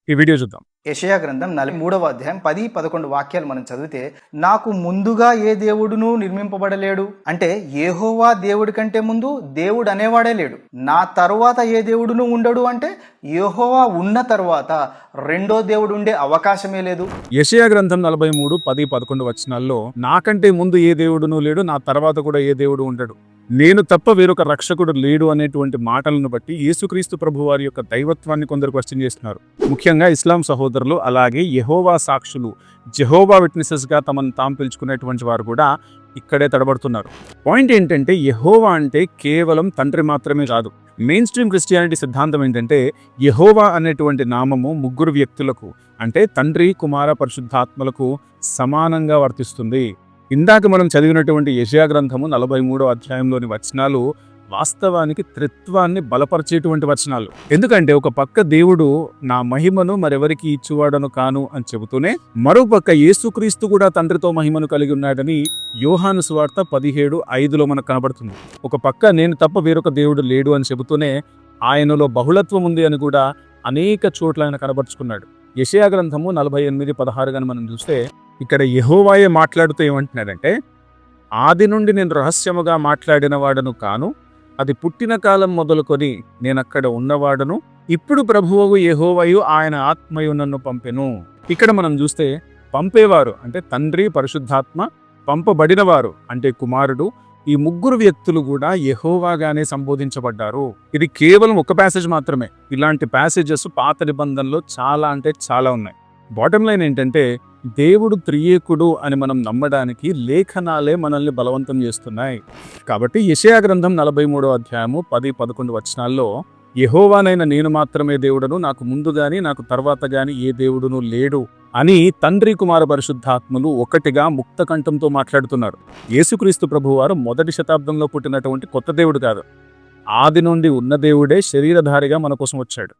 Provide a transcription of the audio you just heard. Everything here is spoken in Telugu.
ఈ వీడియో చూద్దాం. యెషయా గ్రంథం 43వ అధ్యాయం 10-11 వాక్యాలు మనం చదివితే, నాకు ముందుగా ఏ దేవుడును నిర్మింపబడలేడు, అంటే యెహోవా దేవుడి కంటే ముందు దేవుడు అనేవాడే లేడు. నా తరువాత ఏ దేవుడును ఉండడు, అంటే యెహోవా ఉన్న తరువాత రెండో దేవుడు ఉండే అవకాశమే లేదు. యెషయా గ్రంథం 43:10-11 వచనాల్లో నాకంటే ముందు ఏ దేవుడును లేడు, నా తర్వాత కూడా ఏ దేవుడు ఉండడు, నేను తప్ప వేరొక రక్షకుడు లేడు అనేటువంటి మాటలను బట్టి యేసుక్రీస్తు ప్రభు వారి యొక్క దైవత్వాన్ని కొందరు క్వశ్చన్ చేస్తున్నారు. ముఖ్యంగా ఇస్లాం సహోదరులు, అలాగే యెహోవా సాక్షులు, జెహోవా విట్నెసెస్ గా తమను తాము పిలుచుకునేటువంటి వారు కూడా ఇక్కడే తడబడుతున్నారు. పాయింట్ ఏంటంటే, యెహోవా అంటే కేవలం తండ్రి మాత్రమే కాదు. మెయిన్ స్ట్రీమ్ క్రిస్టియానిటీ సిద్ధాంతం ఏంటంటే, యెహోవా అనేటువంటి నామము ముగ్గురు వ్యక్తులకు, అంటే తండ్రి, కుమార, పరిశుద్ధాత్మలకు సమానంగా వర్తిస్తుంది. ఇందాక మనం చదివినటువంటి యెషయా గ్రంథము 43వ అధ్యాయంలోని వచనాలు వాస్తవానికి త్రిత్వాన్ని బలపరిచేటువంటి వచనాలు. ఎందుకంటే ఒక పక్క దేవుడు నా మహిమను మరెవరికి ఇచ్చువాడను కాను అని చెబుతూనే, మరోపక్క యేసుక్రీస్తు కూడా తండ్రితో మహిమను కలిగి ఉన్నాడని యోహాను సువార్త 17:5లో మనకు కనబడుతుంది. ఒక పక్క నేను తప్ప వేరొక దేవుడు లేడు అని చెబుతూనే ఆయనలో బహుళత్వం ఉంది అని కూడా అనేక చోట్ల ఆయన కనబరుచుకున్నాడు. యెషయా గ్రంథము 48:16 గాని మనం చూస్తే, ఇక్కడ యెహోవాయే మాట్లాడుతూ ఏమంటున్నాడంటే, ఆది నుండి నేను రహస్యముగా మాట్లాడిన వాడను కాను, అది పుట్టిన కాలం మొదలుకొని నేనక్కడ ఉన్నవాడను, ఇప్పుడు ప్రభువు యెహోవాయు ఆయన ఆత్మయు నన్ను పంపెను. ఇక్కడ మనం చూస్తే పంపేవారు అంటే తండ్రి, పరిశుద్ధాత్మ, పంపబడినవారు అంటే కుమారుడు, ఈ ముగ్గురు వ్యక్తులు కూడా యెహోవాగానే సంబోధించబడ్డారు. ఇది కేవలం ఒక ప్యాసేజ్ మాత్రమే. ఇలాంటి ప్యాసేజెస్ పాత నిబంధనలో చాలా అంటే చాలా ఉన్నాయి. బాటమ్ లైన్ ఏంటంటే, దేవుడు త్రియేకుడు అని మనం నమ్మడానికి లేఖనాలే మనల్ని బలవంతం చేస్తున్నాయి. కాబట్టి యెషయా గ్రంథం 43వ అధ్యాయము 10-11 వచనాల్లో, యెహోవానైన నేను మాత్రమే దేవుడను, నాకు ముందు గాని నాకు తర్వాత గాని ఏ దేవుడును లేడు అని తండ్రి, కుమార, పరిశుద్ధాత్మలు ఒకటిగా ముక్త కంఠంతో మాట్లాడుతున్నారు. యేసుక్రీస్తు ప్రభువారు మొదటి శతాబ్దంలో పుట్టినటువంటి కొత్త దేవుడు కాదు. ఆది నుండి ఉన్న దేవుడే శరీరధారిగా మన కోసం వచ్చాడు.